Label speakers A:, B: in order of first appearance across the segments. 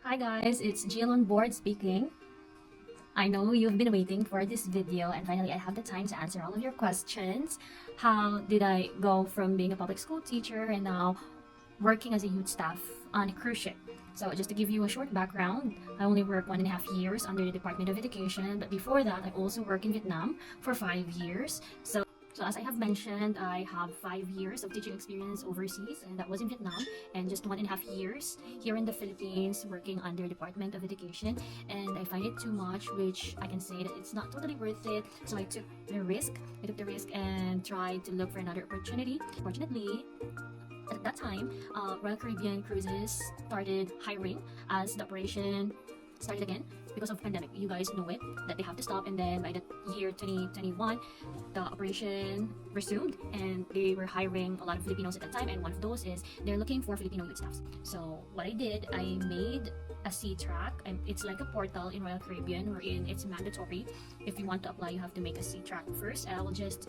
A: Hi guys, it's Jill on board speaking. I know you've been waiting for this video and finally I have the time to answer all of your questions. How did I go from being a public school teacher and now working as a youth staff on a cruise ship? So just to give you a short background, I only worked 1.5 years under the Department of Education, but before that I also worked in Vietnam for 5 years. So as I have mentioned, I have 5 years of teaching experience overseas, and that was in Vietnam, and just 1.5 years here in the Philippines working under Department of Education. And I find it too much, which I can say that it's not totally worth it. So I took the risk. And tried to look for another opportunity. Fortunately, at that time, Royal Caribbean Cruises started hiring as the operation started again because of pandemic. You guys know it, that they have to stop, and then by the year 2021 the operation resumed and they were hiring a lot of Filipinos at that time, and one of those is they're looking for Filipino youth staffs. So what I did, I made a C-track, and it's like a portal in Royal Caribbean wherein it's mandatory. If you want to apply, you have to make a C-track first. I will just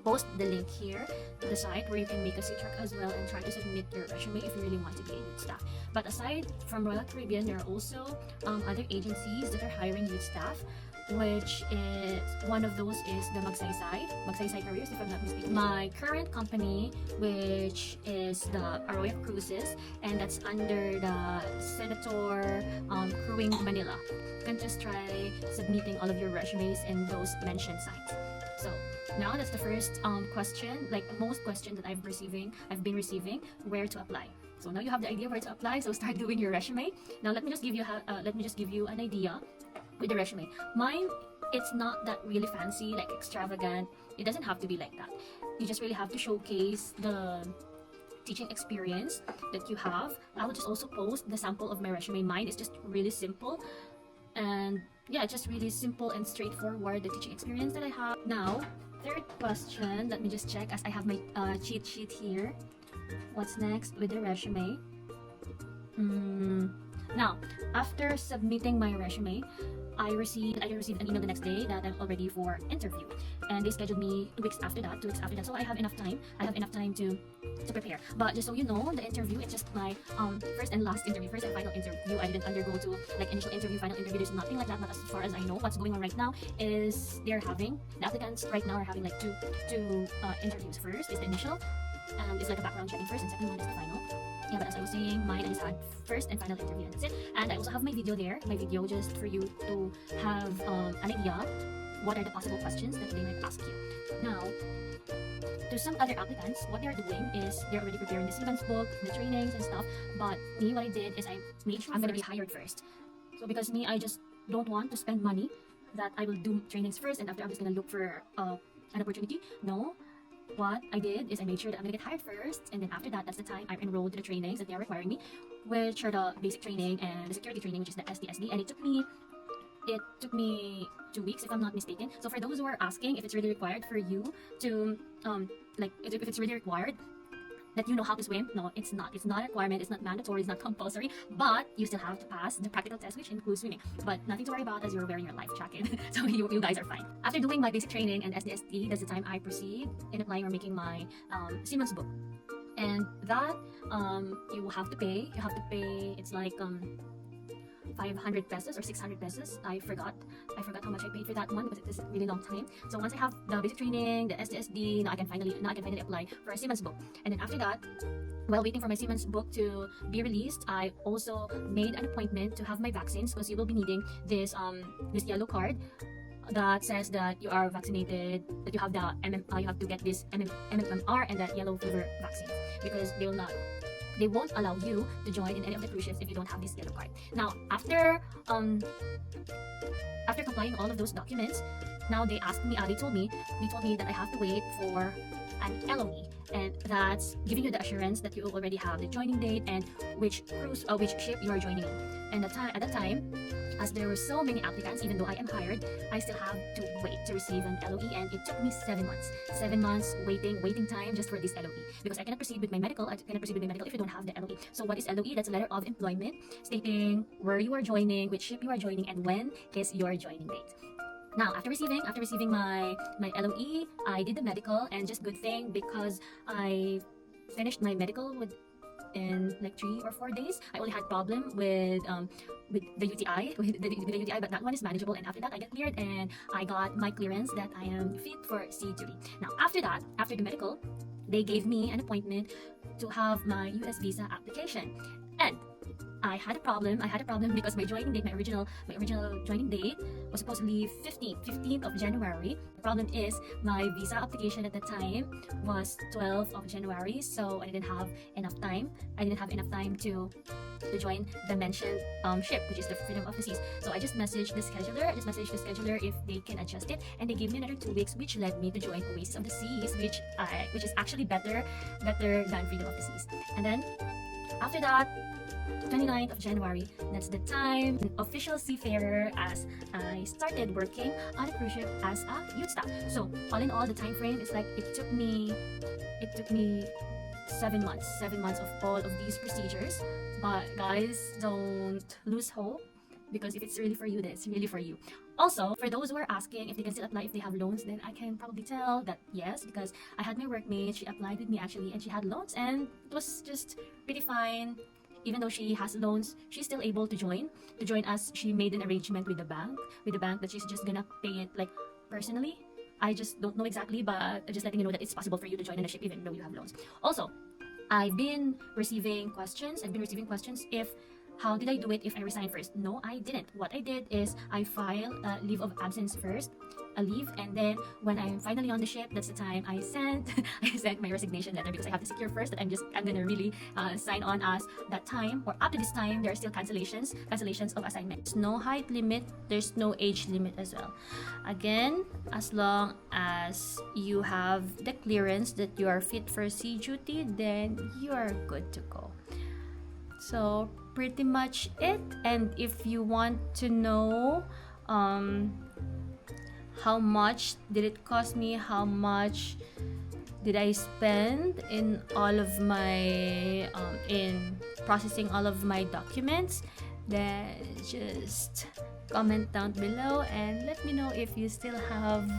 A: post the link here to the site where you can make a C-track as well and try to submit your resume if you really want to be a youth staff. But aside from Royal Caribbean, there are also other agencies that are hiring youth staff, which is one of those is the Magsaysay Careers, if I'm not mistaken. My current company, which is the Arroyo Cruises, and that's under the Senator Crewing Manila. You can just try submitting all of your resumes in those mentioned sites. So now that's the first question, like most questions that I've been receiving, where to apply. So now you have the idea where to apply, so start doing your resume. Now let me just give you an idea with the resume. Mine, it's not that really fancy, like extravagant. It doesn't have to be like that. You just really have to showcase the teaching experience that you have. I will just also post the sample of my resume. Mine is just really simple, and yeah, just really simple and straightforward, the teaching experience that I have. Now, third question, let me just check as I have my cheat sheet here. What's next with the resume? Now, after submitting my resume, I received an email the next day that I'm all ready for interview, and they scheduled me 2 weeks after that. So I have enough time to prepare. But just so you know, the interview, it's just my first and final interview. I didn't undergo to like initial interview, final interview. There's nothing like that. Not as far as I know. What's going on right now is the applicants right now are having like two interviews. First is the initial, and it's like a background checking first, and second one is the final. Yeah, but as I was saying, mine, I just had first and final interview, and that's it. And I also have my video there, just for you to have an idea what are the possible questions that they might ask you. Now, to some other applicants, what they're doing is they're already preparing the seaman's book, the trainings and stuff. But me, what I did is I made sure I'm gonna be hired first. So because me, I just don't want to spend money that I will do trainings first and after I'm just gonna look for an opportunity. No. What I did is I made sure that I'm gonna get hired first, and then after that, that's the time I'm enrolled to the trainings that they are requiring me, which are the basic training and the security training, which is the SDSD, and it took me 2 weeks if I'm not mistaken. So for those who are asking if it's really required for you to if it's really required that you know how to swim, no, it's not. It's not a requirement, it's not mandatory, it's not compulsory, but you still have to pass the practical test, which includes swimming. But nothing to worry about as you're wearing your life jacket, so you guys are fine. After doing my basic training and SDSD, that's the time I proceed in applying or making my seaman's book. And that you have to pay. It's like 500 pesos or 600 pesos. I forgot how much I paid for that one because it is a really long time. So once I have the basic training, the SDSD, now I can finally apply for a seaman's book. And then after that, while waiting for my seaman's book to be released, I also made an appointment to have my vaccines because you will be needing this yellow card that says that you are vaccinated, that you have the you have to get this MMR and that yellow fever vaccine, because they won't allow you to join in any of the cruise ships if you don't have this yellow card. Now, after complying all of those documents, now they told me that I have to wait for an LOE, and that's giving you the assurance that you already have the joining date and which ship you are joining in. And at that time, as there were so many applicants, even though I am hired, I still have to wait to receive an LOE, and it took me 7 months. 7 months waiting time just for this LOE, because I cannot proceed with my medical. if you don't have the LOE. So what is LOE? That's a letter of employment stating where you are joining, which ship you are joining, and when is your joining date. Now, after receiving my LOE, I did the medical, and just good thing because I finished my medical in like 3 or 4 days. I only had problem with the UTI, with the UTI, but that one is manageable. And after that, I get cleared and I got my clearance that I am fit for sea duty. Now, after that, after the medical, they gave me an appointment to have my US visa application. And I had a problem. Because my joining date, my original joining date was supposedly 15th of January. The problem is my visa application at the time was 12th of January, so I didn't have enough time. To join the mentioned ship, which is the Freedom of the Seas. So I just messaged the scheduler if they can adjust it, and they gave me another 2 weeks, which led me to join Oasis of the Seas, which is actually better than Freedom of the Seas. And then after that, 29th of January, that's the time official seafarer, as I started working on a cruise ship as a youth staff. So all in all, the time frame is like it took me 7 months of all of these procedures. But guys, don't lose hope, because if it's really for you, then it's really for you. Also, for those who are asking if they can still apply if they have loans, then I can probably tell that yes, because I had my workmate, she applied with me actually, and she had loans, and it was just pretty fine. Even though she has loans, she's still able to join us. She made an arrangement with the bank that she's just gonna pay it like personally. I just don't know exactly, but I'm just letting you know that it's possible for you to join in a ship even though you have loans. Also, I've been receiving questions if how did I do it if I resign first? No, I didn't. What I did is I filed a leave of absence first, and then when I'm finally on the ship, that's the time I sent my resignation letter, because I have to secure first that I'm gonna really sign on as that time, or up to this time there are still cancellations of assignments. There's no height limit, there's no age limit as well. Again, as long as you have the clearance that you are fit for sea duty, then you are good to go. So pretty much it. And if you want to know how much did it cost me, how much did I spend in all of my in processing all of my documents, then just comment down below and let me know if you still have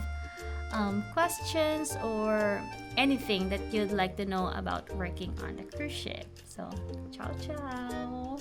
A: questions or anything that you'd like to know about working on a cruise ship. So ciao ciao.